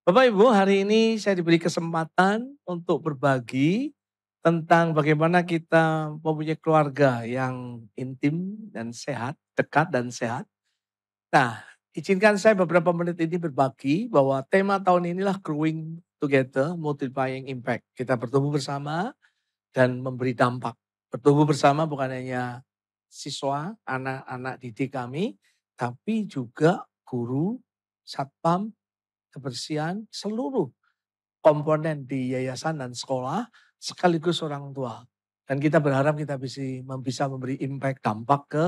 Bapak Ibu, hari ini saya diberi kesempatan untuk berbagi tentang bagaimana kita mempunyai keluarga yang intim dan sehat, dekat dan sehat. Nah, izinkan saya beberapa menit ini berbagi bahwa tema tahun inilah Growing Together, Multiplying Impact. Kita bertumbuh bersama dan memberi dampak. Bertumbuh bersama bukan hanya siswa, anak-anak didik kami, tapi juga guru, satpam, kebersihan, seluruh komponen di yayasan dan sekolah, sekaligus orang tua. Dan kita berharap kita bisa memberi impact, dampak ke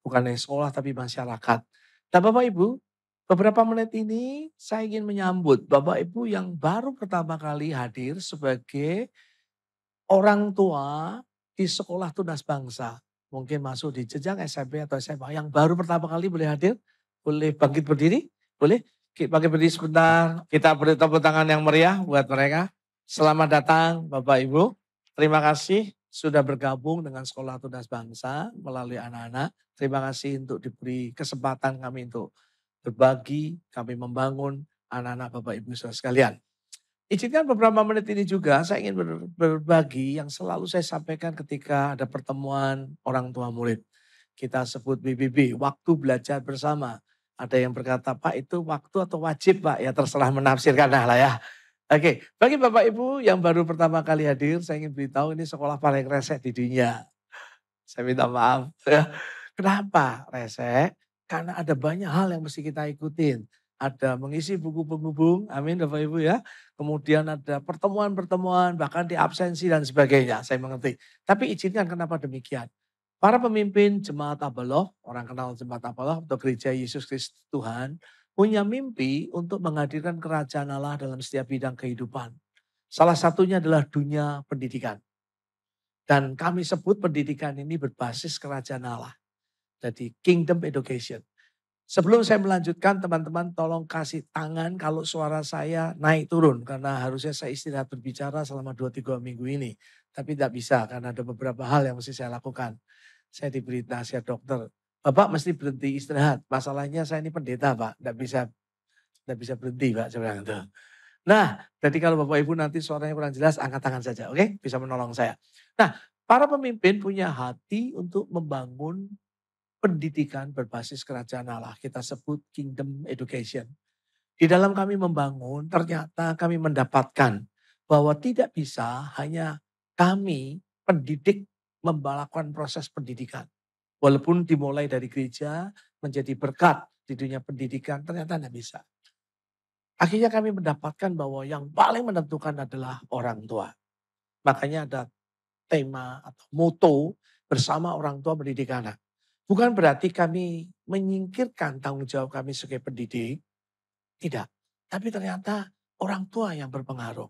bukan hanya sekolah tapi masyarakat. Nah Bapak Ibu, beberapa menit ini saya ingin menyambut Bapak Ibu yang baru pertama kali hadir sebagai orang tua di sekolah tunas bangsa. Mungkin masuk di jenjang SMP atau SMA yang baru pertama kali boleh hadir, boleh bangkit berdiri, boleh? Bangkit berdiri sebentar, kita beri tepuk tangan yang meriah buat mereka. Selamat datang Bapak Ibu, terima kasih sudah bergabung dengan Sekolah Tunas Bangsa melalui anak-anak. Terima kasih untuk diberi kesempatan kami untuk berbagi, kami membangun anak-anak Bapak Ibu saudara sekalian. Izinkan beberapa menit ini juga saya ingin berbagi yang selalu saya sampaikan ketika ada pertemuan orang tua murid. Kita sebut BBB, waktu belajar bersama. Ada yang berkata, Pak itu waktu atau wajib Pak? Ya terserah menafsirkan lah ya. Oke, bagi Bapak Ibu yang baru pertama kali hadir, saya ingin beritahu ini sekolah paling resek di dunia. Saya minta maaf. Ya. Kenapa resek? Karena ada banyak hal yang mesti kita ikutin. Ada mengisi buku penghubung, amin Bapak Ibu ya. Kemudian ada pertemuan-pertemuan, bahkan di absensi dan sebagainya, saya mengerti. Tapi izinkan kenapa demikian. Para pemimpin Jemaat Abaloh, orang kenal Jemaat Abaloh atau Gereja Yesus Kristus Tuhan, punya mimpi untuk menghadirkan kerajaan Allah dalam setiap bidang kehidupan. Salah satunya adalah dunia pendidikan. Dan kami sebut pendidikan ini berbasis kerajaan Allah. Jadi kingdom education. Sebelum saya melanjutkan teman-teman tolong kasih tangan kalau suara saya naik turun. Karena harusnya saya istirahat berbicara selama 2-3 minggu ini. Tapi tidak bisa karena ada beberapa hal yang mesti saya lakukan. Saya diberi nasihat dokter. Bapak mesti berhenti istirahat. Masalahnya saya ini pendeta Pak. Tidak bisa berhenti Pak. Saya bilang itu. Nah, jadi kalau Bapak Ibu nanti suaranya kurang jelas, angkat tangan saja, oke? Bisa menolong saya. Nah, para pemimpin punya hati untuk membangun pendidikan berbasis kerajaan Allah. Kita sebut kingdom education. Di dalam kami membangun, ternyata kami mendapatkan bahwa tidak bisa hanya kami pendidik melakukan proses pendidikan. Walaupun dimulai dari gereja menjadi berkat di dunia pendidikan, ternyata tidak bisa. Akhirnya kami mendapatkan bahwa yang paling menentukan adalah orang tua. Makanya ada tema atau moto bersama orang tua mendidik anak. Bukan berarti kami menyingkirkan tanggung jawab kami sebagai pendidik, tidak. Tapi ternyata orang tua yang berpengaruh.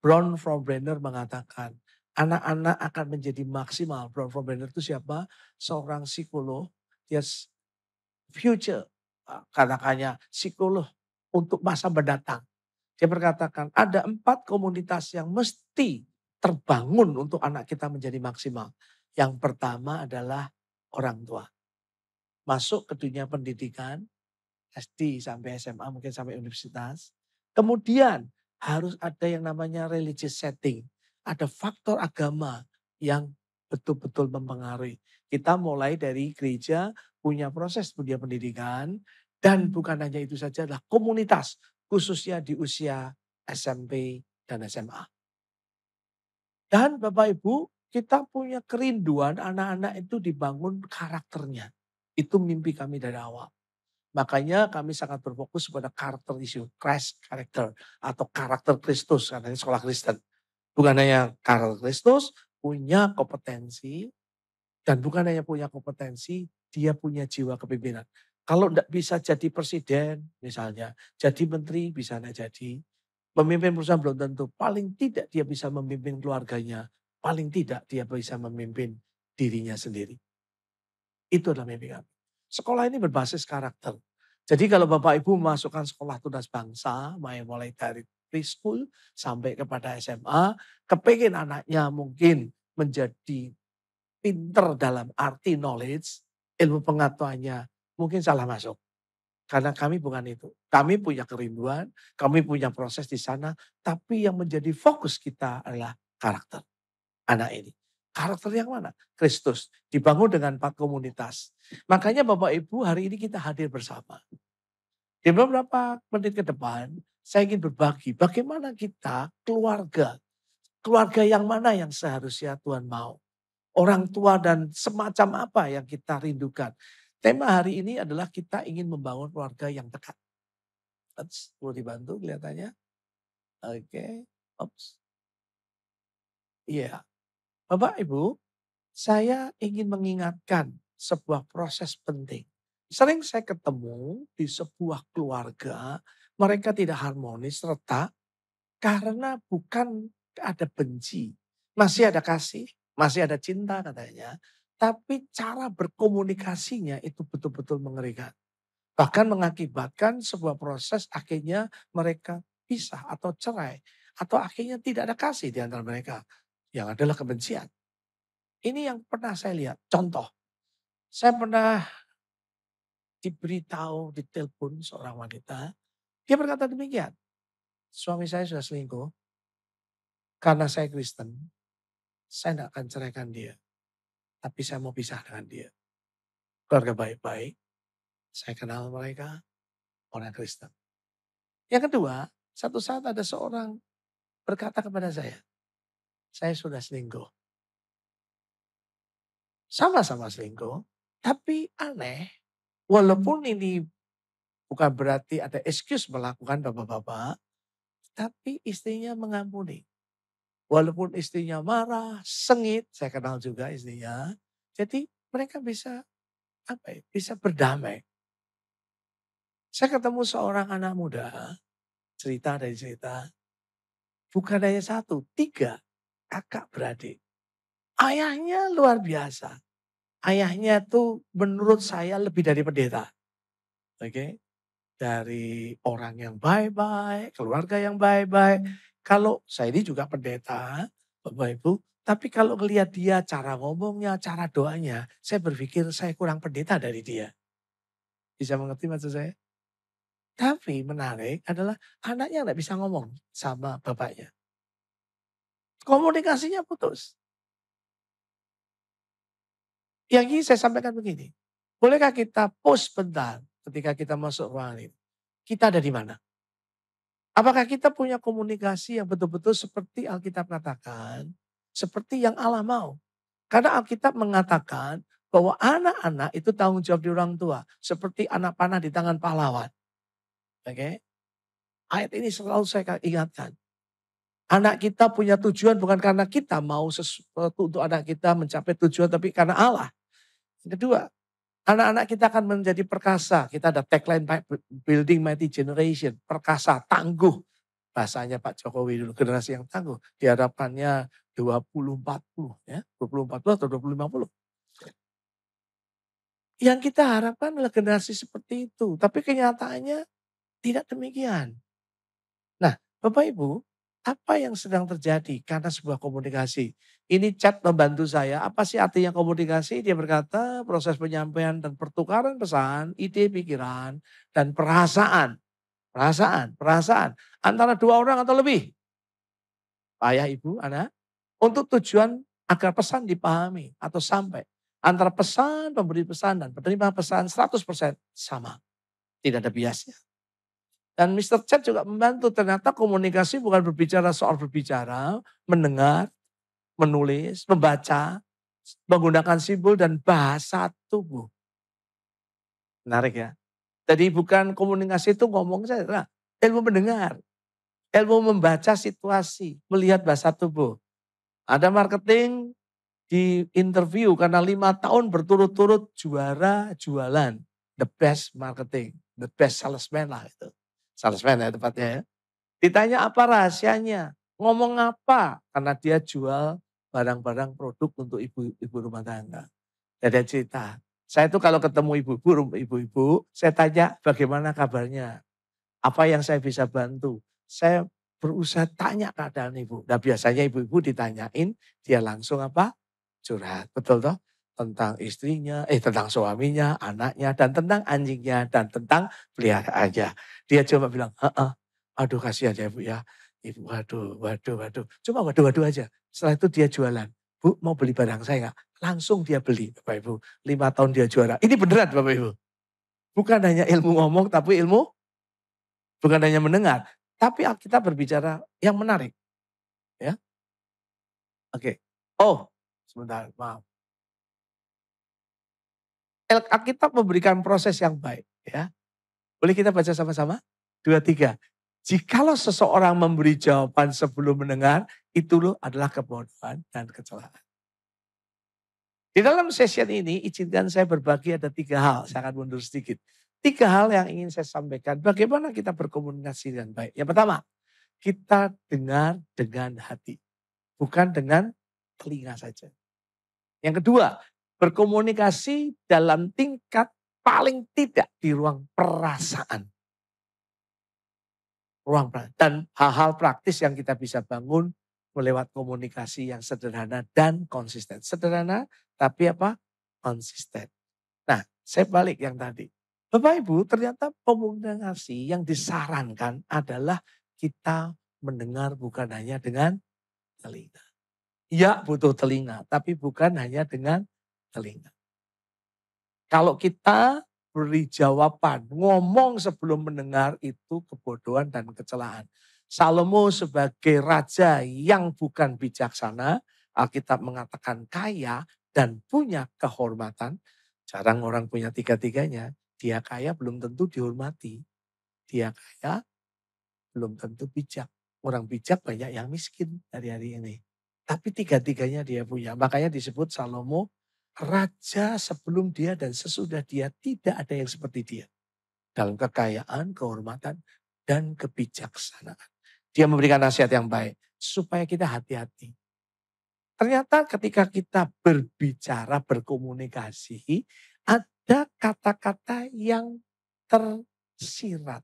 Brown Brenner mengatakan, anak-anak akan menjadi maksimal. Brown Brenner itu siapa? Seorang psikolog, dia future, katakannya psikolog untuk masa mendatang. Dia berkatakan ada 4 komunitas yang mesti terbangun untuk anak kita menjadi maksimal. Yang pertama adalah orang tua. Masuk ke dunia pendidikan, SD sampai SMA mungkin sampai universitas. Kemudian harus ada yang namanya religious setting. Ada faktor agama yang betul-betul mempengaruhi. Kita mulai dari gereja punya proses dunia pendidikan dan bukan hanya itu saja adalah komunitas khususnya di usia SMP dan SMA. Dan Bapak Ibu, kita punya kerinduan anak-anak itu dibangun karakternya. Itu mimpi kami dari awal. Makanya kami sangat berfokus pada karakter isu, Christ character atau karakter Kristus karena ini sekolah Kristen. Bukan hanya karakter Kristus, punya kompetensi dan bukan hanya punya kompetensi, dia punya jiwa kepemimpinan. Kalau tidak bisa jadi presiden misalnya, jadi menteri bisa tidak jadi. Memimpin perusahaan belum tentu, paling tidak dia bisa memimpin keluarganya, paling tidak dia bisa memimpin dirinya sendiri. Itu adalah mimpi kami. Sekolah ini berbasis karakter. Jadi kalau Bapak Ibu memasukkan sekolah tunas bangsa, mulai dari preschool sampai kepada SMA, kepingin anaknya mungkin menjadi pinter dalam arti knowledge, ilmu pengetahuannya, mungkin salah masuk. Karena kami bukan itu. Kami punya kerinduan, kami punya proses di sana, tapi yang menjadi fokus kita adalah karakter anak ini. Karakter yang mana? Kristus. Dibangun dengan 4 komunitas. Makanya Bapak Ibu hari ini kita hadir bersama. Di beberapa menit ke depan, saya ingin berbagi bagaimana kita keluarga. Keluarga yang mana yang seharusnya Tuhan mau. Orang tua dan semacam apa yang kita rindukan. Tema hari ini adalah kita ingin membangun keluarga yang dekat. Perlu dibantu kelihatannya? Oke. Ops. Iya. Bapak Ibu, saya ingin mengingatkan sebuah proses penting. Sering saya ketemu di sebuah keluarga, mereka tidak harmonis, retak, karena bukan ada benci. Masih ada kasih, masih ada cinta katanya. Tapi cara berkomunikasinya itu betul-betul mengerikan. Bahkan mengakibatkan sebuah proses akhirnya mereka pisah atau cerai. Atau akhirnya tidak ada kasih di antara mereka. Yang adalah kebencian. Ini yang pernah saya lihat. Contoh, saya pernah diberitahu di telepon seorang wanita. Dia berkata demikian. Suami saya sudah selingkuh. Karena saya Kristen, saya tidak akan ceraikan dia. Tapi saya mau pisah dengan dia. Keluarga baik-baik. Saya kenal mereka. Orang Kristen. Yang kedua, satu saat ada seorang berkata kepada saya sudah selingkuh. Sama-sama selingkuh. Tapi aneh, walaupun ini bukan berarti ada excuse melakukan bapak-bapak. Tapi istrinya mengampuni. Walaupun istrinya marah, sengit, saya kenal juga istrinya. Jadi mereka bisa bisa berdamai. Saya ketemu seorang anak muda, cerita dari cerita, bukan hanya satu, 3 kakak beradik. Ayahnya luar biasa. Ayahnya tuh menurut saya lebih dari pendeta. Oke. Dari orang yang baik-baik, keluarga yang baik-baik. Kalau saya ini juga pendeta, Bapak Ibu. Tapi kalau ngelihat dia cara ngomongnya, cara doanya, saya berpikir saya kurang pendeta dari dia. Bisa mengerti maksud saya? Tapi menarik adalah anaknya nggak bisa ngomong sama bapaknya. Komunikasinya putus. Yang ingin saya sampaikan begini. Bolehkah kita pause bentar ketika kita masuk ruangan ini? Kita ada di mana? Apakah kita punya komunikasi yang betul-betul seperti Alkitab katakan, seperti yang Allah mau? Karena Alkitab mengatakan bahwa anak-anak itu tanggung jawab di orang tua, seperti anak panah di tangan pahlawan. Oke? Ayat ini selalu saya ingatkan. Anak kita punya tujuan bukan karena kita mau sesuatu untuk anak kita mencapai tujuan, tapi karena Allah. Yang kedua, anak-anak kita akan menjadi perkasa. Kita ada tagline Building Mighty Generation, perkasa, tangguh. Bahasanya Pak Jokowi dulu, generasi yang tangguh. Diharapkannya 2040 ya, 2040 atau 2050. Yang kita harapkan adalah generasi seperti itu. Tapi kenyataannya tidak demikian. Nah, Bapak Ibu, apa yang sedang terjadi karena sebuah komunikasi? Ini chat membantu saya, apa sih artinya komunikasi? Dia berkata proses penyampaian dan pertukaran pesan, ide, pikiran, dan perasaan. Perasaan antara 2 orang atau lebih. Ayah, ibu, anak. Untuk tujuan agar pesan dipahami atau sampai. Antara pesan, pemberi pesan, dan penerima pesan 100% sama. Tidak ada biasnya. Dan Mr. Chat juga membantu. Ternyata komunikasi bukan berbicara soal berbicara, mendengar, menulis, membaca, menggunakan simbol dan bahasa tubuh. Menarik ya. Jadi bukan komunikasi itu ngomong saja. Nah, ilmu mendengar, ilmu membaca situasi, melihat bahasa tubuh. Ada marketing di interview karena 5 tahun berturut-turut juara jualan. The best marketing, the best salesman lah itu. Salesman ya tepatnya ya. Ditanya apa rahasianya, ngomong apa, karena dia jual barang-barang produk untuk ibu-ibu rumah tangga. Ada cerita, saya tuh kalau ketemu ibu-ibu, saya tanya bagaimana kabarnya, apa yang saya bisa bantu. Saya berusaha tanya keadaan ibu. Nah biasanya ibu-ibu ditanyain, dia langsung apa? Curhat, betul toh? tentang istrinya, tentang suaminya, anaknya, dan tentang anjingnya, dan tentang peliharaannya. Dia cuma bilang, "Heeh, aduh kasihan ya Ibu ya. Ibu waduh, waduh, waduh." Cuma waduh-waduh aja. Setelah itu dia jualan. "Bu mau beli barang saya nggak?" Langsung dia beli Bapak Ibu. 5 tahun dia juara. Ini beneran Bapak Ibu. Bukan hanya ilmu ngomong, tapi ilmu bukan hanya mendengar. Tapi Alkitab berbicara yang menarik. Ya, oke. Oh, sebentar, maaf. Alkitab memberikan proses yang baik. Ya, boleh kita baca sama-sama? 2, 3. Jikalau seseorang memberi jawaban sebelum mendengar, itu loh adalah kebodohan dan kecelakaan. Di dalam session ini, izinkan saya berbagi ada 3 hal, saya akan mundur sedikit. 3 hal yang ingin saya sampaikan, bagaimana kita berkomunikasi dengan baik. Yang pertama, kita dengar dengan hati, bukan dengan telinga saja. Yang kedua, berkomunikasi dalam tingkat paling tidak di ruang perasaan. Dan hal-hal praktis yang kita bisa bangun melewat komunikasi yang sederhana dan konsisten. Sederhana tapi apa? Konsisten. Nah, saya balik yang tadi. Bapak Ibu, ternyata komunikasi yang disarankan adalah kita mendengar bukan hanya dengan telinga. Ya, butuh telinga, tapi bukan hanya dengan telinga. Kalau kita beri jawaban, ngomong sebelum mendengar itu kebodohan dan kecelakaan. Salomo sebagai raja yang bukan bijaksana, Alkitab mengatakan kaya dan punya kehormatan. Jarang orang punya tiga-tiganya. Dia kaya belum tentu dihormati. Dia kaya belum tentu bijak. Orang bijak banyak yang miskin hari-hari ini. Tapi tiga-tiganya dia punya. Makanya disebut Salomo raja sebelum dia dan sesudah dia tidak ada yang seperti dia. Dalam kekayaan, kehormatan, dan kebijaksanaan. Dia memberikan nasihat yang baik. Supaya kita hati-hati. Ternyata ketika kita berbicara, berkomunikasi, ada kata-kata yang tersirat.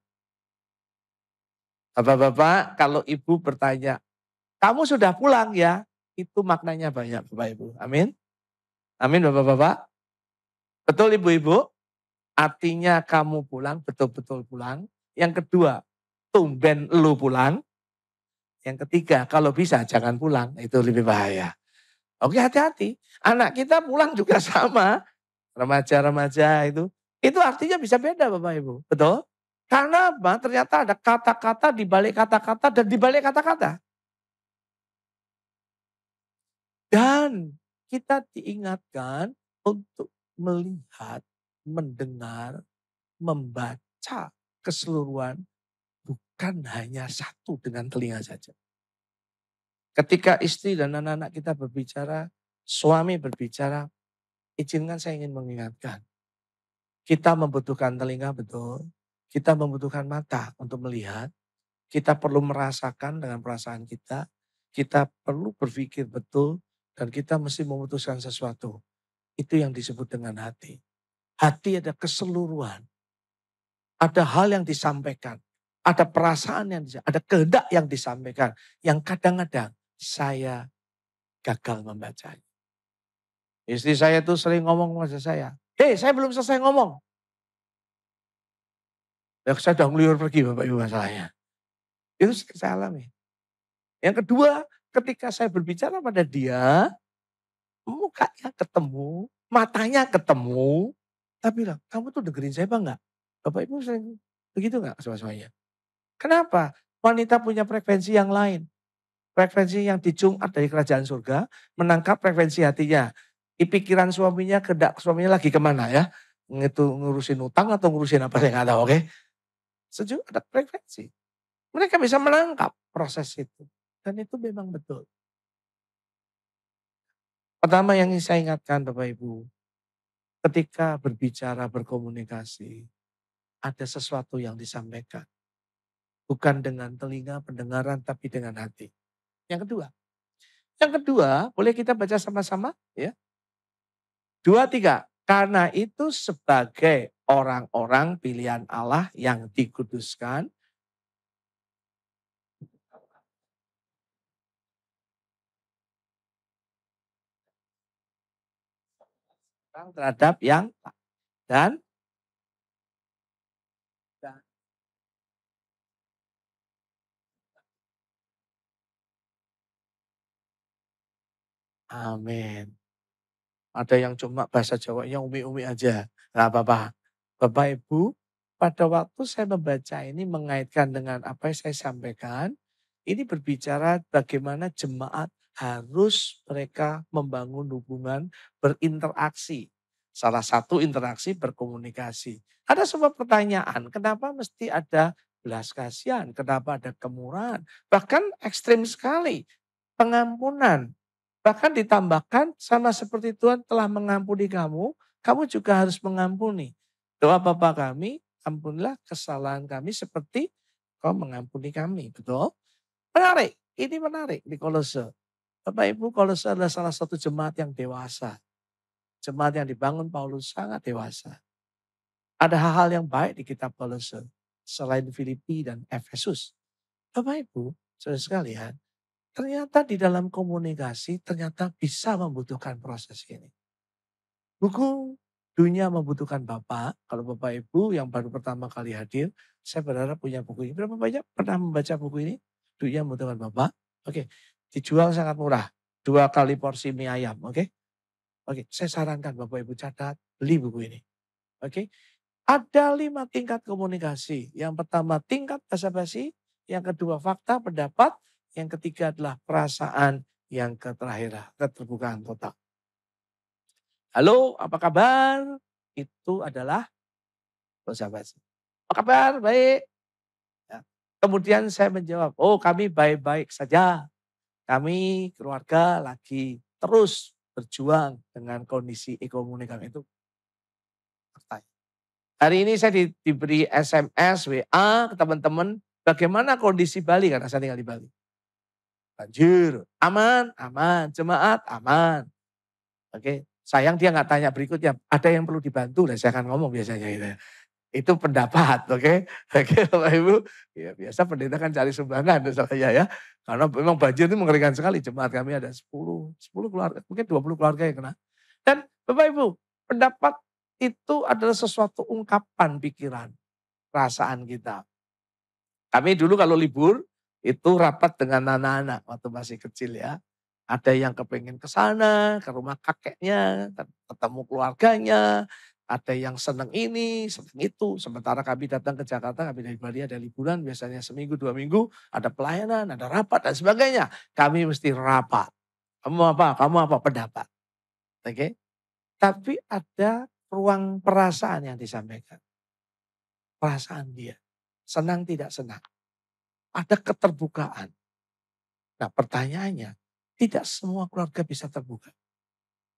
Bapak-bapak, kalau ibu bertanya, kamu sudah pulang ya? Itu maknanya banyak Bapak Ibu. Amin. Amin Bapak-bapak. Betul Ibu-ibu? Artinya kamu pulang, betul-betul pulang. Yang kedua, tumben lu pulang. Yang ketiga, kalau bisa jangan pulang, itu lebih bahaya. Oke, hati-hati. Anak kita pulang juga sama. Remaja-remaja itu artinya bisa beda Bapak Ibu. Betul? Karena apa? Ternyata ada kata-kata di balik kata-kata dan di balik kata-kata. Dan kita diingatkan untuk melihat, mendengar, membaca keseluruhan bukan hanya satu dengan telinga saja. Ketika istri dan anak-anak kita berbicara, suami berbicara, izinkan saya ingin mengingatkan. Kita membutuhkan telinga betul, kita membutuhkan mata untuk melihat, kita perlu merasakan dengan perasaan kita perlu berpikir betul, dan kita mesti memutuskan sesuatu. Itu yang disebut dengan hati. Hati ada keseluruhan. Ada hal yang disampaikan. Ada perasaan yang disampaikan. Ada kehendak yang disampaikan. Yang kadang-kadang saya gagal membacanya. Istri saya tuh sering ngomong sama saya. Hei, saya belum selesai ngomong. Ya, saya udah ngeliur pergi Bapak Ibu masalahnya. Itu saya alami. Yang kedua, ketika saya berbicara pada dia, mukanya ketemu, matanya ketemu. Tapi bilang, kamu tuh dengerin saya apa enggak? Bapak Ibu sering begitu enggak sama suaminya? Kenapa? Wanita punya frekuensi yang lain. Frekuensi yang dicungkat dari kerajaan surga, menangkap frekuensi hatinya. Di pikiran suaminya, kehendak suaminya lagi kemana ya? Itu ngurusin utang atau ngurusin apa saya nggak tahu, oke? Sejuk ada frekuensi. Mereka bisa menangkap proses itu. Dan itu memang betul. Pertama yang ingin saya ingatkan Bapak Ibu, ketika berbicara, berkomunikasi, ada sesuatu yang disampaikan. Bukan dengan telinga, pendengaran, tapi dengan hati. Yang kedua. Yang kedua, boleh kita baca sama-sama? Ya. 2, 3. Karena itu sebagai orang-orang pilihan Allah yang dikuduskan. terhadap yang dan amin. Ada yang cuma bahasa Jawanya umi-umi aja, nggak apa-apa. Bapak Ibu, pada waktu saya membaca ini mengaitkan dengan apa yang saya sampaikan, ini berbicara bagaimana jemaat harus mereka membangun hubungan, berinteraksi. Salah satu interaksi berkomunikasi. Ada sebuah pertanyaan, kenapa mesti ada belas kasihan, kenapa ada kemurahan, bahkan ekstrim sekali, pengampunan. Bahkan ditambahkan sama seperti Tuhan telah mengampuni kamu, kamu juga harus mengampuni. Doa Bapa kami, ampunilah kesalahan kami seperti kau mengampuni kami. Betul? Menarik, ini menarik di Kolose. Bapak Ibu, Kolose adalah salah satu jemaat yang dewasa. Jemaat yang dibangun Paulus sangat dewasa. Ada hal-hal yang baik di kitab Kolose. Selain Filipi dan Efesus. Bapak Ibu, saudara sekalian, ternyata di dalam komunikasi ternyata bisa membutuhkan proses ini. Buku Dunia Membutuhkan Bapak, kalau Bapak Ibu yang baru pertama kali hadir, saya berharap punya buku ini. Berapa banyak pernah membaca buku ini? Dunia Membutuhkan Bapak. Oke, dijual sangat murah. 2 kali porsi mie ayam, oke? Oke, saya sarankan Bapak Ibu catat, beli buku ini. Oke, ada 5 tingkat komunikasi. Yang pertama tingkat basa-basi, yang kedua fakta, pendapat, yang ketiga adalah perasaan, yang terakhir keterbukaan total. Halo, apa kabar? Itu adalah basa-basi. Apa kabar? Baik. Ya. Kemudian saya menjawab, oh kami baik-baik saja. Kami keluarga lagi terus berjuang dengan kondisi ekonomi kami itu. Hari ini saya diberi SMS, WA ke teman-teman, bagaimana kondisi Bali karena saya tinggal di Bali. Banjir, aman, aman, jemaat aman. Oke, sayang dia nggak tanya berikutnya, ada yang perlu dibantu, dan saya akan ngomong biasanya gitu ya. Itu pendapat, oke. Oke Bapak Ibu, ya biasa pendeta kan cari sumbangan misalnya ya. Karena memang banjir itu mengerikan sekali, jemaat kami ada 10 keluarga, mungkin 20 keluarga yang kena. Dan Bapak Ibu, pendapat itu adalah sesuatu ungkapan pikiran, perasaan kita. Kami dulu kalau libur, itu rapat dengan anak-anak waktu masih kecil ya. Ada yang kepengen ke sana, ke rumah kakeknya, ketemu keluarganya. Ada yang senang ini, senang itu. Sementara kami datang ke Jakarta, kami dari Bali ada liburan, biasanya seminggu, 2 minggu. Ada pelayanan, ada rapat dan sebagainya. Kami mesti rapat. Kamu apa? Kamu apa? Pendapat. Oke. Tapi ada ruang perasaan yang disampaikan. Perasaan dia. Senang tidak senang. Ada keterbukaan. Nah pertanyaannya, tidak semua keluarga bisa terbuka.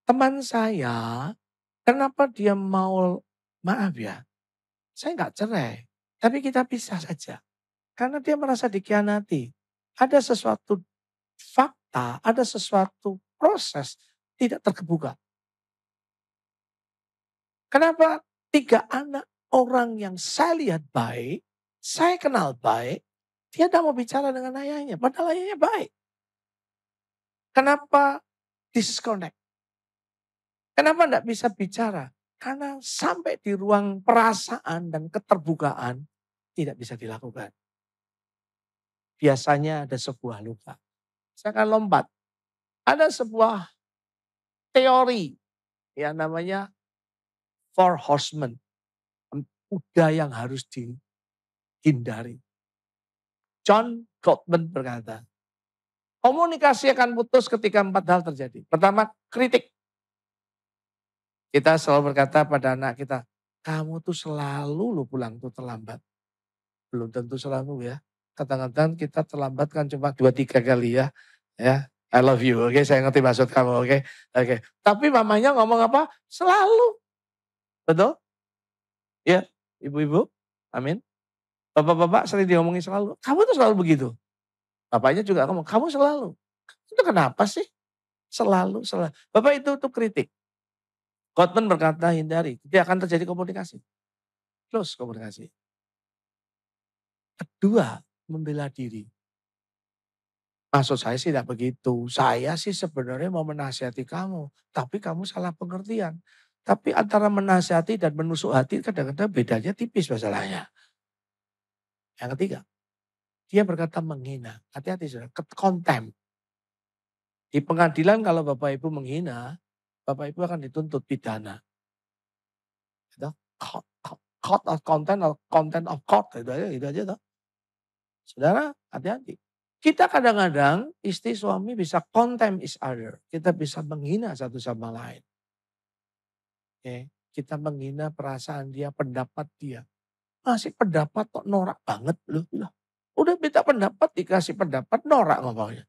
Teman saya, kenapa dia mau, maaf ya, saya nggak cerai. Tapi kita pisah saja. Karena dia merasa dikhianati. Ada sesuatu fakta, ada sesuatu proses tidak terbuka. Kenapa 3 anak orang yang saya lihat baik, saya kenal baik, dia tidak mau bicara dengan ayahnya, padahal ayahnya baik. Kenapa disconnect? Kenapa tidak bisa bicara? Karena sampai di ruang perasaan dan keterbukaan tidak bisa dilakukan. Biasanya ada sebuah luka. Saya akan lompat. Ada sebuah teori yang namanya Four Horsemen. Kuda yang harus dihindari. John Gottman berkata, komunikasi akan putus ketika 4 hal terjadi. Pertama, kritik. Kita selalu berkata pada anak kita, kamu tuh selalu lu pulang tuh terlambat. Belum tentu selalu ya. Kadang-kadang kita terlambat kan cuma 2-3 kali ya. Ya, I love you, oke, saya ngerti maksud kamu, oke. Oke. Tapi mamanya ngomong apa? Selalu. Betul? Ya, ibu-ibu, amin. Bapak-bapak sering diomongin selalu, kamu tuh selalu begitu. Bapaknya juga ngomong, kamu selalu. Itu kenapa sih? Selalu, selalu. Bapak itu tuh kritik. Gottman berkata hindari, tidak akan terjadi komunikasi. Close komunikasi. Kedua, membela diri. Maksud saya sih tidak begitu. Saya sih sebenarnya mau menasihati kamu, tapi kamu salah pengertian. Tapi antara menasihati dan menusuk hati kadang-kadang bedanya tipis masalahnya. Yang ketiga, dia berkata menghina. Hati-hati saudara, konten. Di pengadilan kalau Bapak Ibu menghina, Bapak Ibu akan dituntut pidana. Gitu. Court of content or content of court, itu aja toh. Saudara, hati-hati. Kita kadang-kadang istri suami bisa contempt each other. Kita bisa menghina satu sama lain. Oke. Kita menghina perasaan dia, pendapat dia. Ngasih pendapat kok norak banget loh. Udah minta pendapat dikasih pendapat norak ngomongnya.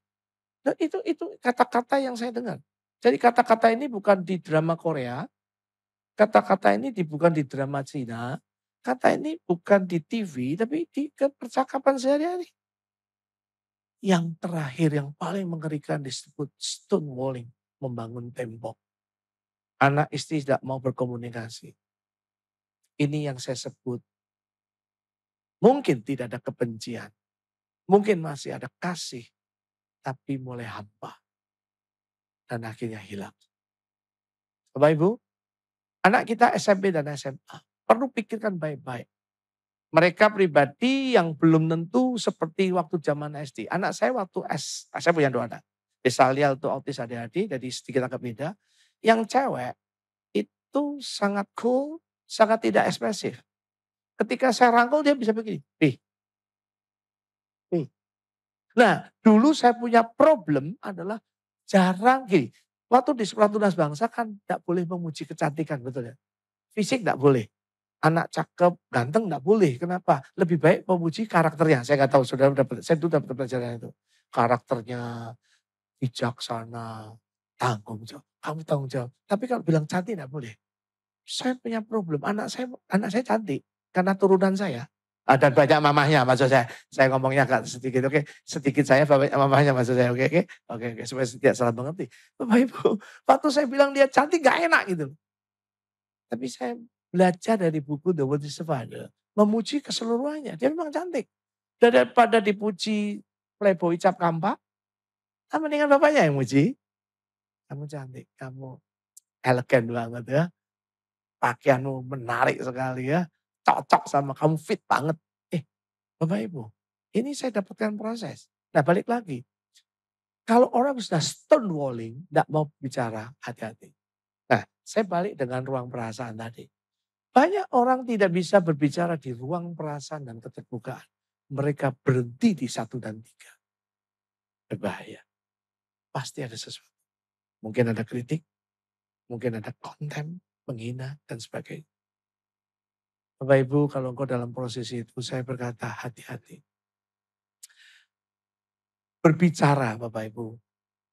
Nah, itu kata-kata yang saya dengar. Jadi kata-kata ini bukan di drama Korea, kata-kata ini bukan di drama Cina, kata ini bukan di TV, tapi di percakapan sehari-hari. Yang terakhir, yang paling mengerikan disebut stonewalling, membangun tembok. Anak istri tidak mau berkomunikasi. Ini yang saya sebut, mungkin tidak ada kebencian, mungkin masih ada kasih, tapi mulai hampa. Dan akhirnya hilang. Bapak Ibu, anak kita SMP dan SMA, perlu pikirkan baik-baik. Mereka pribadi yang belum tentu seperti waktu zaman SD. Anak saya waktu saya punya 2 anak. Desalia untuk autis ADHD, jadi sedikit agak beda. Yang cewek itu sangat cool, sangat tidak ekspresif. Ketika saya rangkul dia bisa begini, "Pi, pi." Nah, dulu saya punya problem adalah jarang gini. Waktu di sekolah tunas bangsa kan tidak boleh memuji kecantikan, betul ya? Fisik tidak boleh. Anak cakep, ganteng enggak boleh. Kenapa? Lebih baik memuji karakternya. Saya nggak tahu saudara dapat, saya dulu dapat pelajaran itu. Karakternya bijaksana, tanggung jawab. Kamu tanggung jawab. Tapi kalau bilang cantik enggak boleh. Saya punya problem. Anak saya cantik karena turunan saya. Dan banyak mamahnya maksud saya. Saya ngomongnya agak sedikit, oke. Sedikit saya, banyak mamahnya maksud saya, oke, oke. Oke, oke, supaya tidak salah mengerti. Bapak Ibu, waktu saya bilang dia cantik gak enak gitu. Tapi saya belajar dari buku The World is the Father. Memuji keseluruhannya. Dia memang cantik. Daripada dipuji playboy cap kampak, mendingan bapaknya yang muji. Kamu cantik, kamu elegan banget ya. Pakaianmu menarik sekali ya. Cocok sama kamu, fit banget. Bapak Ibu, ini saya dapatkan proses. Nah balik lagi. Kalau orang sudah stonewalling, tidak mau bicara, hati-hati. Nah saya balik dengan ruang perasaan tadi. Banyak orang tidak bisa berbicara di ruang perasaan dan keterbukaan. Mereka berhenti di 1 dan 3. Berbahaya. Pasti ada sesuatu. Mungkin ada kritik, mungkin ada konten, menghina, dan sebagainya. Bapak Ibu, kalau engkau dalam proses itu, saya berkata hati-hati. Berbicara Bapak Ibu.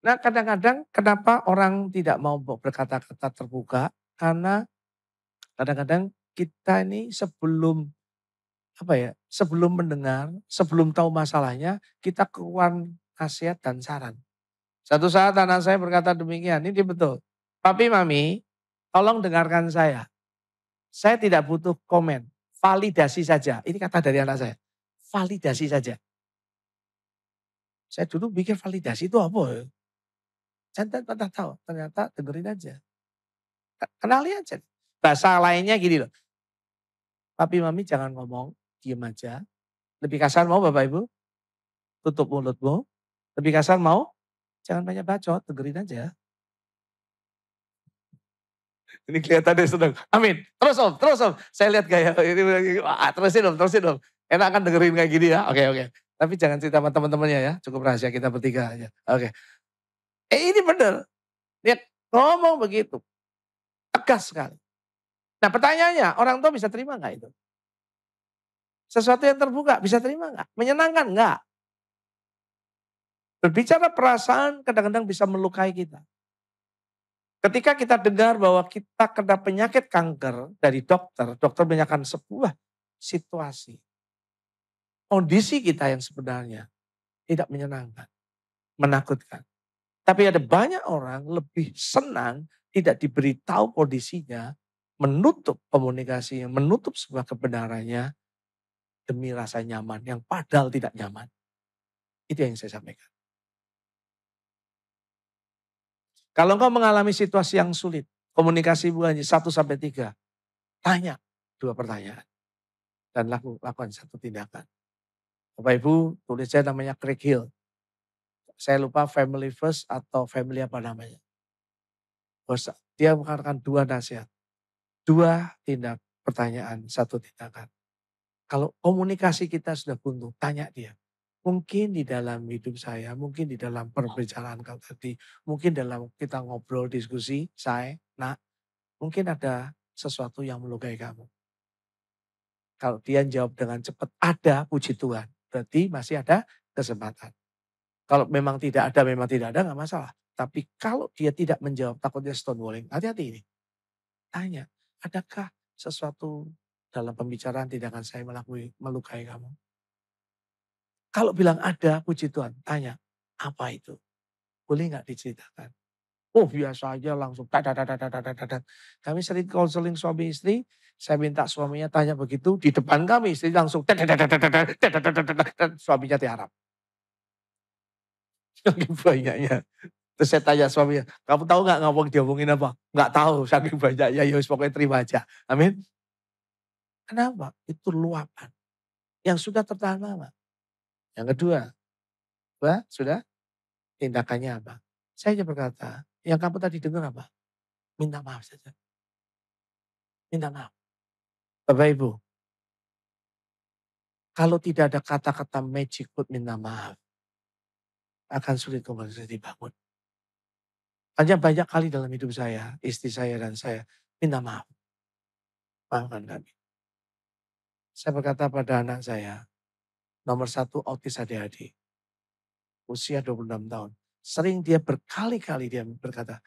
Nah kadang-kadang kenapa orang tidak mau berkata-kata terbuka? Karena kadang-kadang kita ini sebelum mendengar, sebelum tahu masalahnya, kita keluar nasihat dan saran. Satu saat anak saya berkata demikian, ini betul. Papi, Mami, tolong dengarkan saya. Saya tidak butuh komen, validasi saja. Ini kata dari anak saya, validasi saja. Saya dulu pikir validasi itu apa? Saya tidak pernah tahu, ternyata dengerin aja. Kenali aja. Bahasa lainnya gini loh. Papi, Mami jangan ngomong, diem aja. Lebih kasar mau Bapak Ibu? Tutup mulutmu. Lebih kasar mau? Jangan banyak bacot, dengerin aja. Ini kelihatannya senang. Amin. Terus Om, terus Om. Saya lihat kayak ini, terusin Om. Enak kan dengerin kayak gini ya. Oke, oke. Tapi jangan cerita sama teman-temannya ya. Cukup rahasia kita bertiga aja. Oke. Ini benar. Lihat, ngomong begitu. Tegas sekali. Nah pertanyaannya, orang tua bisa terima nggak itu? Sesuatu yang terbuka, bisa terima nggak? Menyenangkan nggak? Berbicara perasaan kadang-kadang bisa melukai kita. Ketika kita dengar bahwa kita kena penyakit kanker dari dokter, dokter menyatakan sebuah situasi. Kondisi kita yang sebenarnya tidak menyenangkan, menakutkan. Tapi ada banyak orang lebih senang tidak diberitahu kondisinya, menutup komunikasinya, menutup sebuah kebenarannya demi rasa nyaman yang padahal tidak nyaman. Itu yang saya sampaikan. Kalau engkau mengalami situasi yang sulit, Komunikasi hanya 1 sampai 3. Tanya 2 pertanyaan. Dan lakukan 1 tindakan. Bapak Ibu tulis saya namanya Craig Hill. Saya lupa family first atau family apa namanya. Dia mengatakan 2 nasihat. 2 pertanyaan, 1 tindakan. Kalau komunikasi kita sudah buntu, tanya dia. Mungkin di dalam hidup saya, mungkin di dalam perbicaraan kau tadi, mungkin dalam kita ngobrol, diskusi, nak, mungkin ada sesuatu yang melukai kamu. Kalau dia jawab dengan cepat, ada, puji Tuhan. Berarti masih ada kesempatan. Kalau memang tidak ada, nggak masalah. Tapi kalau dia tidak menjawab, takutnya stonewalling, hati-hati ini. Tanya, adakah sesuatu dalam pembicaraan tindakan saya melukai kamu? Kalau bilang ada, puji Tuhan, tanya, apa itu? Boleh nggak diceritakan? Oh biasa aja langsung. Kami sering konseling suami istri, saya minta suaminya tanya begitu, di depan kami istri langsung suaminya tiarap. Saking banyaknya. Terus saya tanya suaminya, kamu tahu nggak ngomong diomongin apa? Nggak tahu, saking banyaknya, ya pokoknya terima aja. Amin. Kenapa? Itu luapan. Yang sudah tertahan lama. Yang kedua, sudah tindakannya apa? Saya hanya berkata, yang kamu tadi dengar apa? Minta maaf saja. Minta maaf. Bapak Ibu, kalau tidak ada kata-kata magic buat minta maaf, akan sulit komunikasi dibangun. Hanya banyak kali dalam hidup saya, istri saya dan saya minta maaf. Maafkan kami. Saya berkata pada anak saya, nomor 1 autis ADHD. Usia 26 tahun. Sering dia berkali-kali dia berkata,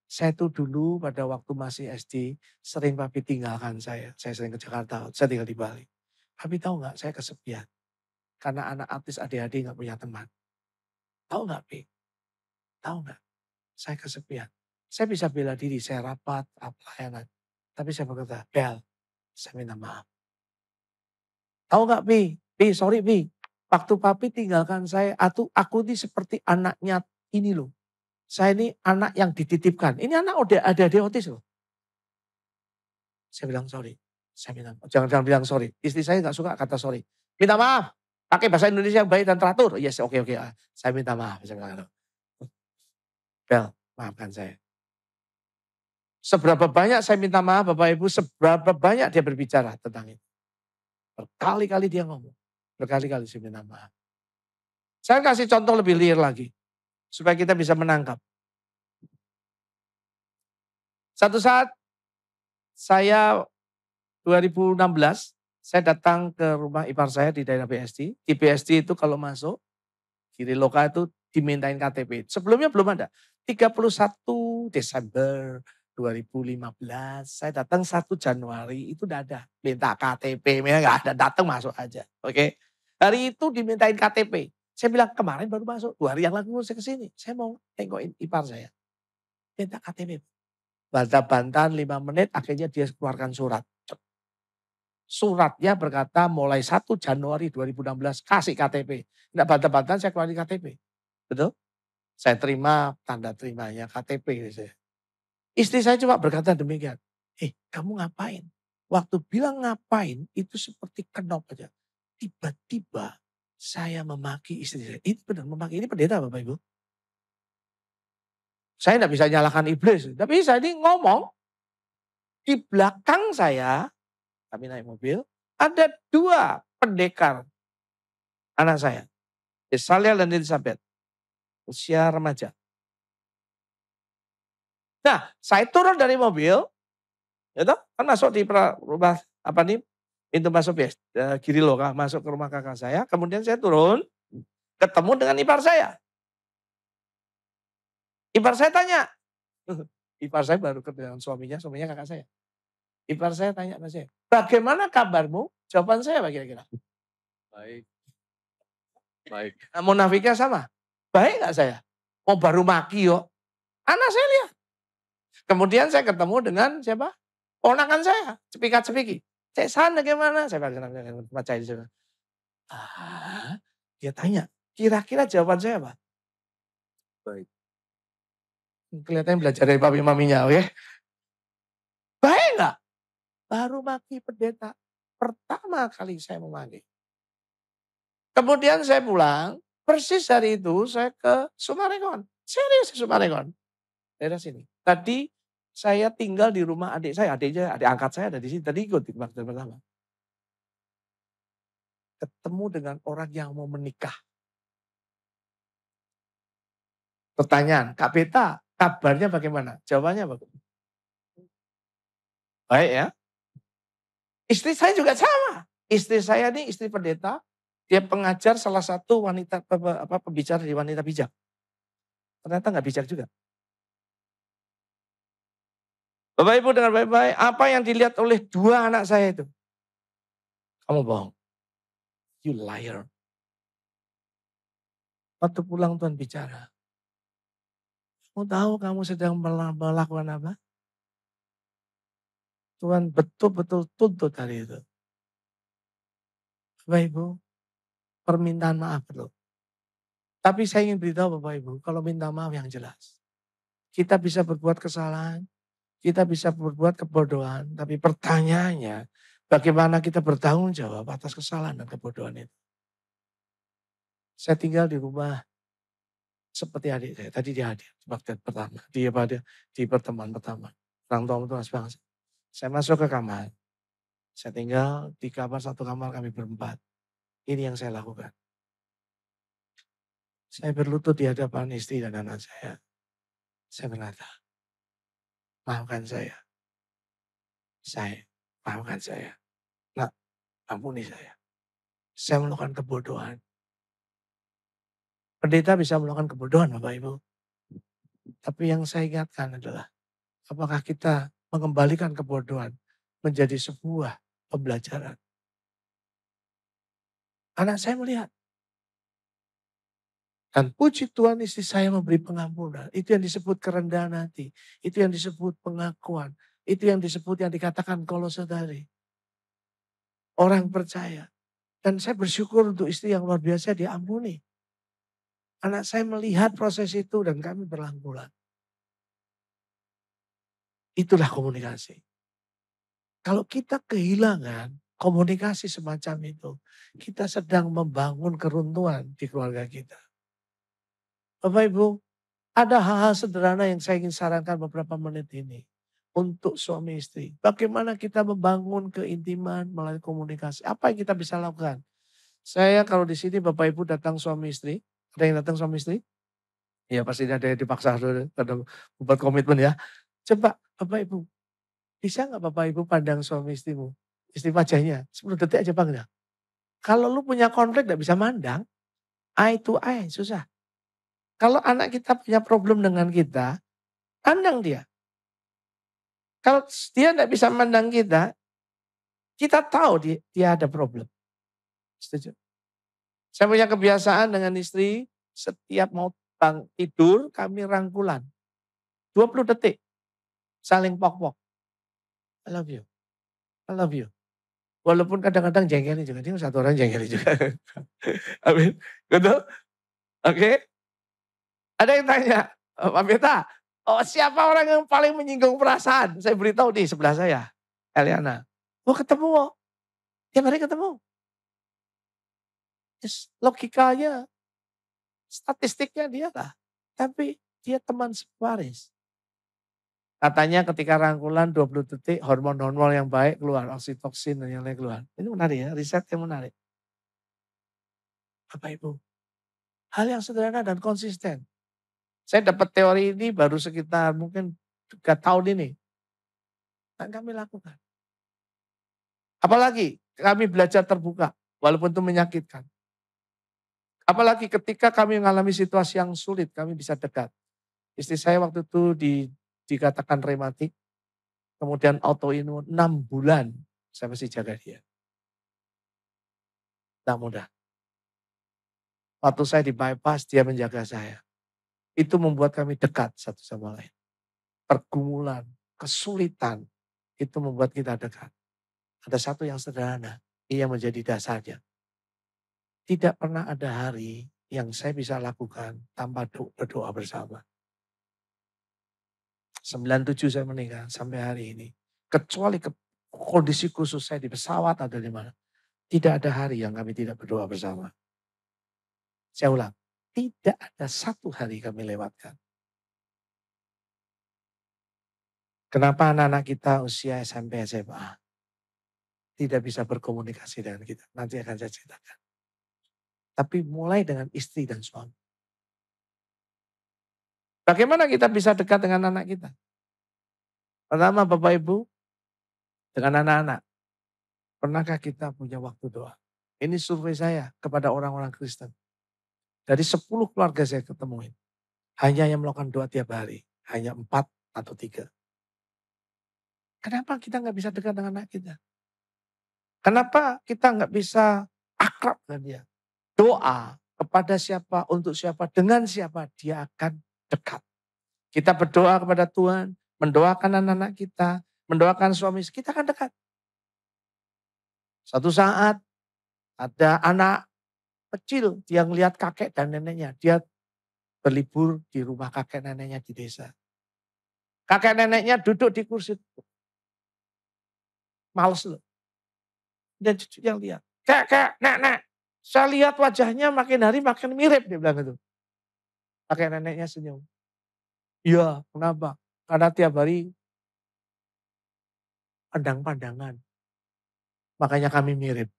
saya tuh dulu pada waktu masih SD, sering papi tinggalkan saya. Saya sering ke Jakarta, saya tinggal di Bali. Papi tahu nggak, saya kesepian. Karena anak autis ADHD nggak punya teman. Tahu nggak, Pi? Tahu nggak? Saya kesepian. Saya bisa bela diri, saya rapat, pelayanan. Tapi saya berkata, Bel, saya minta maaf. Tahu nggak, Pi, sorry, Pi. Waktu papi tinggalkan saya, aku ini seperti anaknya ini loh. Saya ini anak yang dititipkan. Ini anak ada otis loh. Saya bilang sorry. Saya bilang, jangan bilang sorry. Istri saya nggak suka kata sorry. Minta maaf. Pakai bahasa Indonesia yang baik dan teratur. Yes, oke. Saya minta maaf. Saya bilang, Bel, maafkan saya. Seberapa banyak saya minta maaf Bapak Ibu, seberapa banyak dia berbicara tentang itu. Berkali-kali dia ngomong. Berkali-kali saya minta maaf. Saya kasih contoh lebih liar lagi. Supaya kita bisa menangkap. Satu saat saya 2016, saya datang ke rumah ipar saya di daerah BSD. Di BSD itu kalau masuk, kiri loka itu dimintain KTP. Sebelumnya belum ada. 31 Desember 2015, saya datang 1 Januari itu udah ada. Minta KTP, nggak ada, datang masuk aja. Oke. Hari itu dimintain KTP. Saya bilang kemarin baru masuk, 2 hari yang lalu saya kesini. Saya mau tengok ipar saya. Minta KTP. Bantah-bantahan 5 menit, akhirnya dia keluarkan surat. Suratnya berkata mulai 1 Januari 2016 kasih KTP. Enggak bantah-bantahan saya keluarin KTP. Betul? Saya terima tanda terimanya KTP. Istri saya cuma berkata demikian. Kamu ngapain? Waktu bilang ngapain itu seperti kenop aja. Tiba-tiba saya memaki istri saya. Ini benar memaki, ini pendeta Bapak Ibu. Saya enggak bisa nyalakan iblis. Tapi saya ini ngomong. Di belakang saya, kami naik mobil, ada 2 pendekar anak saya. Yesaliel dan Elizabeth. Usia remaja. Nah, saya turun dari mobil, ya toh, kan masuk di rumah pintu masuk kiri loh, masuk ke rumah kakak saya. Kemudian saya turun, ketemu dengan ipar saya. Ipar saya tanya, ipar saya baru ketemu suaminya kakak saya. Ipar saya tanya sama saya, bagaimana kabarmu? Jawaban saya apa kira-kira? Baik. Baik. Nah, munafiknya sama. Baik gak saya? Oh baru maki yo. Anak saya lihat. Kemudian saya ketemu dengan siapa? Ponakan saya, cepika-cepiki. Cek sana gimana? Saya baca di sana. Dia tanya, kira-kira jawaban saya apa? Baik. Kelihatannya belajar dari papi maminya, oke? Baik nggak? Baru maki pendeta. Pertama kali saya memaki. Kemudian saya pulang, persis hari itu saya ke Sumarekon. Serius ke Sumarekon. Daerah sini. Tadi saya tinggal di rumah adik saya, adik angkat saya ada di sini, tadi ikut di kebaktian pertama. Ketemu dengan orang yang mau menikah. Pertanyaan, Kak Beta, kabarnya bagaimana? Jawabannya bagus. Baik ya. Istri saya juga sama. Istri saya ini istri pendeta, dia pengajar salah satu wanita pembicara di Wanita Bijak. Ternyata nggak bijak juga. Bapak Ibu dengar baik-baik, apa yang dilihat oleh dua anak saya itu? Kamu bohong. You liar. Waktu pulang Tuhan bicara. Kamu tahu kamu sedang melakukan apa? Tuhan betul-betul tuntut hari itu. Bapak Ibu, permintaan maaf loh. Tapi saya ingin beritahu Bapak Ibu, kalau minta maaf yang jelas. Kita bisa berbuat kesalahan, kita bisa berbuat kebodohan, tapi pertanyaannya bagaimana kita bertanggung jawab atas kesalahan dan kebodohan itu. Saya tinggal di rumah seperti adik saya, tadi dia hadir di waktu pertama, di pertemuan pertama. Orang tua Tunas Bangsa. Saya masuk ke kamar, saya tinggal di kamar satu kamar kami berempat. Ini yang saya lakukan. Saya berlutut di hadapan istri dan anak saya. Saya berkata, maafkan saya. Maafkan saya. Nak, ampuni saya. Saya melakukan kebodohan. Pendeta bisa melakukan kebodohan Bapak Ibu. Tapi yang saya ingatkan adalah, apakah kita mengembalikan kebodohan menjadi sebuah pembelajaran. Anak saya melihat. Dan puji Tuhan istri saya memberi pengampunan. Itu yang disebut kerendahan hati. Itu yang disebut pengakuan. Itu yang disebut yang dikatakan Kolose tadi. Orang percaya. Dan saya bersyukur untuk istri yang luar biasa diampuni. Anak saya melihat proses itu dan kami berangkulan. Itulah komunikasi. Kalau kita kehilangan komunikasi semacam itu, kita sedang membangun keruntuhan di keluarga kita. Bapak Ibu, ada hal-hal sederhana yang saya ingin sarankan beberapa menit ini. Untuk suami istri. Bagaimana kita membangun keintiman melalui komunikasi. Apa yang kita bisa lakukan? Saya kalau di sini Bapak Ibu datang suami istri. Ada yang datang suami istri? Ya pasti ada yang dipaksa ada buat komitmen ya. Coba Bapak Ibu. Bisa nggak Bapak Ibu pandang suami istrimu? Istri wajahnya 10 detik aja bang. Kalau lu punya konflik gak bisa mandang. Eye to eye susah. Kalau anak kita punya problem dengan kita. Pandang dia. Kalau dia tidak bisa mandang kita tahu dia ada problem. Setuju? Saya punya kebiasaan dengan istri, setiap mau tidur kami rangkulan. 20 detik, saling pok-pok. I love you, I love you. Walaupun kadang-kadang jengkelin juga, dia satu orang jengkelin juga. Amin, betul? Oke. Ada yang tanya, Pak Beta, siapa orang yang paling menyinggung perasaan? Saya beritahu di sebelah saya, Eliana. Ketemu, tiap hari ketemu. Logikanya, statistiknya dia lah. Tapi dia teman sebaris. Katanya ketika rangkulan 20 detik hormon-hormon yang baik keluar. Oksitoksin dan yang lain keluar. Ini menarik ya, riset yang menarik. Bapak Ibu, hal yang sederhana dan konsisten. Saya dapat teori ini baru sekitar mungkin 3 tahun ini. Dan kami lakukan. Apalagi kami belajar terbuka, walaupun itu menyakitkan. Apalagi ketika kami mengalami situasi yang sulit, kami bisa dekat. Istri saya waktu itu dikatakan rematik, kemudian autoimun 6 bulan saya masih jaga dia. Tidak mudah. Waktu saya di bypass, dia menjaga saya. Itu membuat kami dekat satu sama lain. Pergumulan, kesulitan, itu membuat kita dekat. Ada satu yang sederhana, yang menjadi dasarnya. Tidak pernah ada hari yang saya bisa lakukan tanpa berdoa bersama. 97 saya menikah sampai hari ini. Kecuali kondisi khusus saya di pesawat atau di mana. Tidak ada hari yang kami tidak berdoa bersama. Saya ulang, tidak ada satu hari kami lewatkan. Kenapa anak-anak kita usia SMP, SMA tidak bisa berkomunikasi dengan kita? Nanti akan saya ceritakan. Tapi mulai dengan istri dan suami. Bagaimana kita bisa dekat dengan anak kita? Pertama Bapak Ibu, dengan anak-anak. Pernahkah kita punya waktu doa? Ini survei saya kepada orang-orang Kristen. Dari 10 keluarga saya ketemuin. Hanya yang melakukan doa tiap hari. Hanya 4 atau 3. Kenapa kita nggak bisa dekat dengan anak kita? Kenapa kita nggak bisa akrab dengan dia? Doa kepada siapa, untuk siapa, dengan siapa dia akan dekat. Kita berdoa kepada Tuhan, mendoakan anak-anak kita, mendoakan suami kita akan dekat. Suatu saat ada anak kecil yang lihat kakek dan neneknya. Dia berlibur di rumah kakek neneknya di desa. Kakek neneknya duduk di kursi. Males loh. Dan cucu yang lihat. Kek, nek. Saya lihat wajahnya makin hari makin mirip. Dia bilang gitu. Kakek neneknya senyum. Iya, kenapa? Karena tiap hari pandang-pandangan. Makanya kami mirip.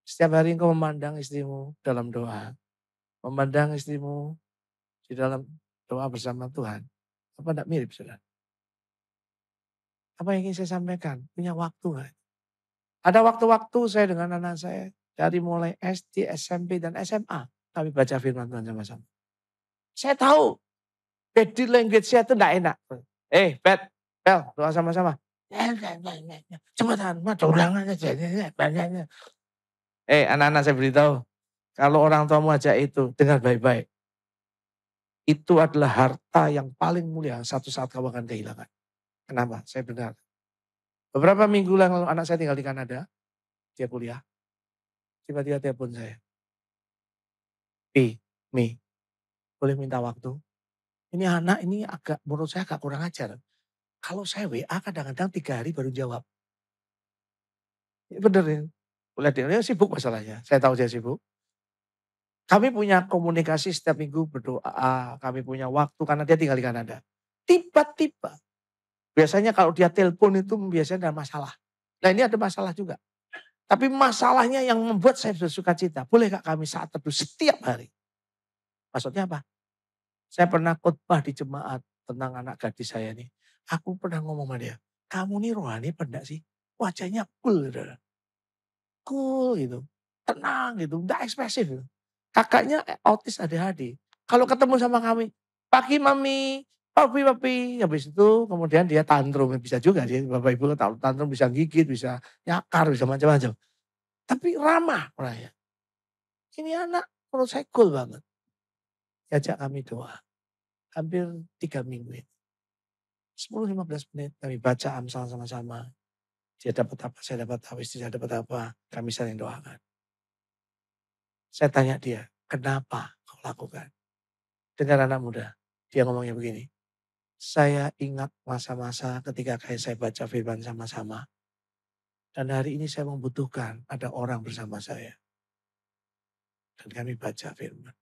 Setiap hari engkau memandang istrimu dalam doa. Memandang istrimu di dalam doa bersama Tuhan. Apa enggak mirip, saudara? Apa yang ingin saya sampaikan? Punya waktu enggak? Ada waktu-waktu saya dengan anak saya. Dari mulai SD, SMP, dan SMA. Kami baca firman Tuhan sama-sama. Saya tahu. Body language saya itu enggak enak. Bet, Bel, doa sama-sama. Cepetan, ada ulangan aja. Anak-anak saya beritahu. Kalau orang tua ajak itu, dengar baik-baik. Itu adalah harta yang paling mulia. Satu saat kamu akan kehilangan. Kenapa? Saya benar. Beberapa minggu lalu anak saya tinggal di Kanada. Dia kuliah. Tiba-tiba telepon saya. Mi, boleh minta waktu? Ini anak ini menurut saya agak kurang ajar. Kalau saya WA kadang-kadang 3 hari baru jawab. Ya bener ya. Lihat dia sibuk masalahnya. Saya tahu dia sibuk. Kami punya komunikasi setiap minggu berdoa. Kami punya waktu karena dia tinggal di Kanada. Tiba-tiba. Biasanya kalau dia telepon itu biasanya ada masalah. Nah ini ada masalah juga. Tapi masalahnya yang membuat saya bersuka cita. Boleh Kak kami saat teduh setiap hari. Maksudnya apa? Saya pernah khotbah di jemaat tentang anak gadis saya nih. Aku pernah ngomong sama dia. Kamu nih rohani apa enggak sih? Wajahnya cool gitu. Cool gitu. Tenang gitu. Enggak ekspresif gitu. Kakaknya autis ADHD. Kalau ketemu sama kami. Pagi mami. Papi. Habis itu kemudian dia tantrum. Bisa juga sih. Bapak ibu tahu tantrum bisa gigit. Bisa nyakar. Bisa macam-macam. Tapi ramah orangnya. Ini anak menurut saya cool banget. Diajak kami doa. Hampir 3 minggu ini. 10-15 menit kami baca Amsal sama-sama. Dia dapat apa, saya dapat apa, istri saya dapat apa. Kami saling doakan. Saya tanya dia, kenapa kau lakukan? Dengar anak muda, dia ngomongnya begini. Saya ingat masa-masa ketika saya baca firman sama-sama. Dan hari ini saya membutuhkan ada orang bersama saya. Dan kami baca firman.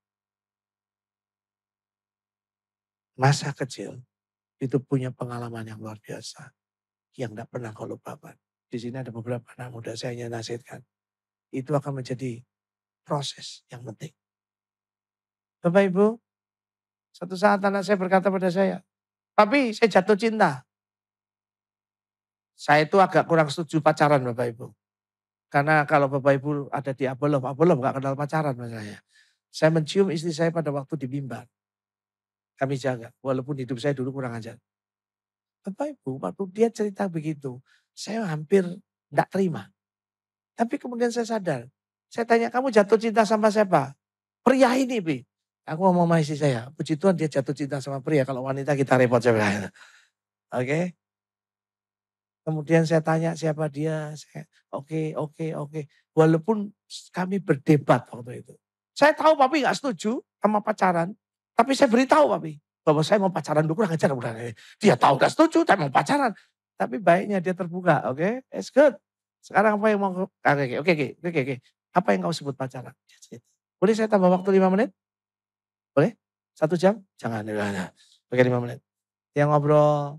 Masa kecil itu punya pengalaman yang luar biasa. Yang tidak pernah kau lupakan. Di sini ada beberapa anak muda saya hanya nasihatkan. Itu akan menjadi proses yang penting. Bapak Ibu, satu saat anak saya berkata pada saya, Papi saya jatuh cinta. Saya itu agak kurang setuju pacaran Bapak Ibu. Karena kalau Bapak Ibu ada di Abolom gak kenal pacaran sama saya. Saya mencium istri saya pada waktu di mimbar. Kami jaga, walaupun hidup saya dulu kurang ajar. Bapak Ibu, waktu dia cerita begitu, saya hampir tidak terima. Tapi kemudian saya sadar. Saya tanya, kamu jatuh cinta sama siapa? Pria ini, Bi. Aku ngomong sama istri saya, puji Tuhan dia jatuh cinta sama pria. Kalau wanita kita repot. Oke. Kemudian saya tanya siapa dia. Oke. Walaupun kami berdebat waktu itu. Saya tahu Papi gak setuju sama pacaran. Tapi saya beritahu Papi. Bahwa saya mau pacaran dulu kurang ajar. Dia tahu gak setuju, tapi mau pacaran. Tapi baiknya dia terbuka, oke? It's good. Sekarang apa yang mau oke. Apa yang kau sebut pacaran? Dia cerita. Boleh saya tambah waktu 5 menit? Boleh? 1 jam? Jangan, jangan. Oke 5 menit. Dia ngobrol,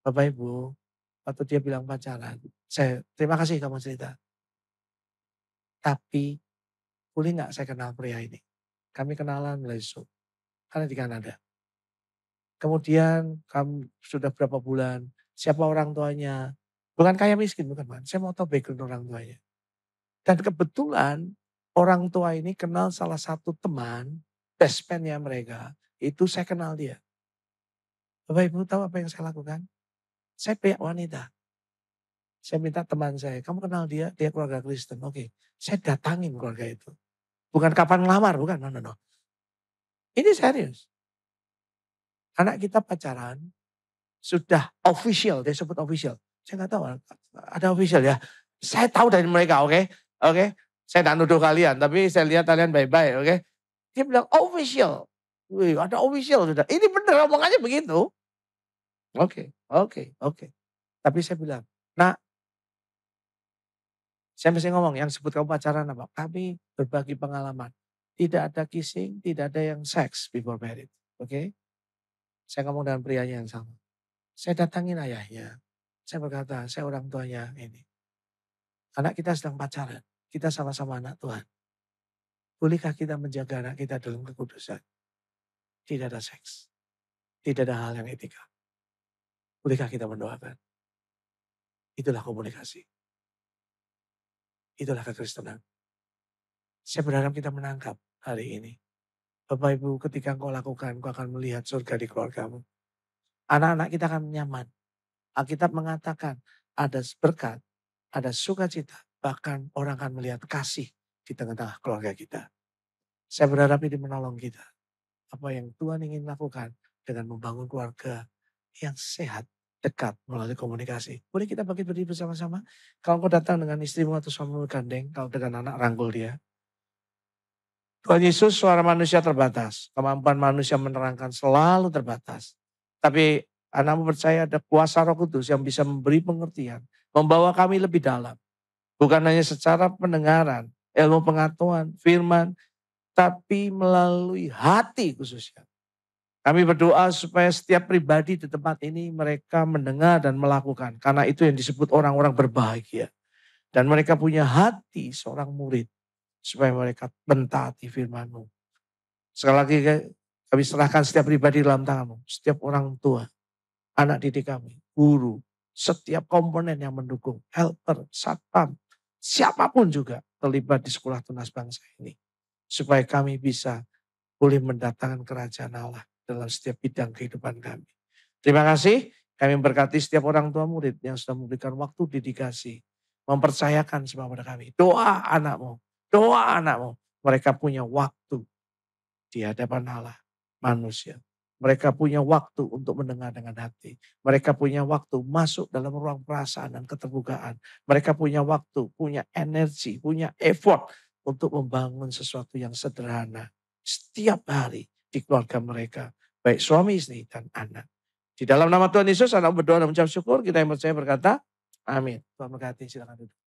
Bapak Ibu, waktu dia bilang pacaran, saya terima kasih kamu cerita. Tapi boleh nggak saya kenal pria ini? Kami kenalan melalui Zoom, karena di Kanada. Kemudian kamu sudah berapa bulan, siapa orang tuanya. Bukan kaya miskin, bukan Pak. Saya mau tahu background orang tuanya. Dan kebetulan orang tua ini kenal salah satu teman, best friend-nya mereka. Itu saya kenal dia. Bapak Ibu tahu apa yang saya lakukan? Saya pihak wanita. Saya minta teman saya, kamu kenal dia keluarga Kristen. Oke, saya datangin keluarga itu. Bukan kapan ngelamar, bukan. No. Ini serius. Anak kita pacaran, sudah official, dia sebut official. Saya nggak tahu, ada official ya. Saya tahu dari mereka, oke. Oke, saya tidak nuduh kalian, tapi saya lihat kalian baik-baik, oke. Dia bilang official. Wih, ada official sudah. Ini benar omongannya begitu. Oke. Tapi saya bilang, nah, saya mesti ngomong, yang sebut kamu pacaran apa? Kami berbagi pengalaman. Tidak ada kissing, tidak ada yang seks before married. Oke? Saya ngomong dengan prianya yang sama. Saya datangin ayahnya. Saya berkata, saya orang tuanya ini. Anak kita sedang pacaran. Kita sama-sama anak Tuhan. Bolehkah kita menjaga anak kita dalam kekudusan? Tidak ada seks. Tidak ada hal yang etika. Bolehkah kita mendoakan? Itulah komunikasi. Itulah kekristenan. Saya berharap kita menangkap hari ini. Bapak Ibu, ketika engkau lakukan, engkau akan melihat surga di keluargamu. Anak-anak kita akan nyaman. Alkitab mengatakan ada berkat, ada sukacita, bahkan orang akan melihat kasih di tengah-tengah keluarga kita. Saya berharap ini menolong kita. Apa yang Tuhan ingin lakukan dengan membangun keluarga yang sehat, dekat melalui komunikasi. Boleh kita bagi berdiri bersama-sama? Kalau kau datang dengan istrimu atau suamimu gandeng, kalau dengan anak rangkul dia. Tuhan Yesus, suara manusia terbatas. Kemampuan manusia menerangkan selalu terbatas. Tapi anakmu percaya ada kuasa Roh Kudus yang bisa memberi pengertian. Membawa kami lebih dalam. Bukan hanya secara pendengaran, ilmu pengetahuan, firman. Tapi melalui hati khususnya. Kami berdoa supaya setiap pribadi di tempat ini mereka mendengar dan melakukan. Karena itu yang disebut orang-orang berbahagia. Dan mereka punya hati seorang murid. Supaya mereka mentaati firman-Mu. Sekali lagi kami serahkan setiap pribadi dalam tangan-Mu. Setiap orang tua, anak didik kami, guru, setiap komponen yang mendukung, helper, satpam, siapapun juga terlibat di sekolah tunas bangsa ini. Supaya kami bisa boleh mendatangkan kerajaan Allah dalam setiap bidang kehidupan kami. Terima kasih, kami memberkati setiap orang tua murid yang sudah memberikan waktu dedikasi, mempercayakan semua pada kami. Doa anakmu, mereka punya waktu di hadapan Allah, manusia. Mereka punya waktu untuk mendengar dengan hati. Mereka punya waktu masuk dalam ruang perasaan dan keterbukaan. Mereka punya waktu, punya energi, punya effort untuk membangun sesuatu yang sederhana. Setiap hari di keluarga mereka. Baik suami, istri, dan anak. Di dalam nama Tuhan Yesus, anak berdoa dan mengucap syukur. Kita yang percaya berkata, amin. Tuhan memberkati, silakan duduk.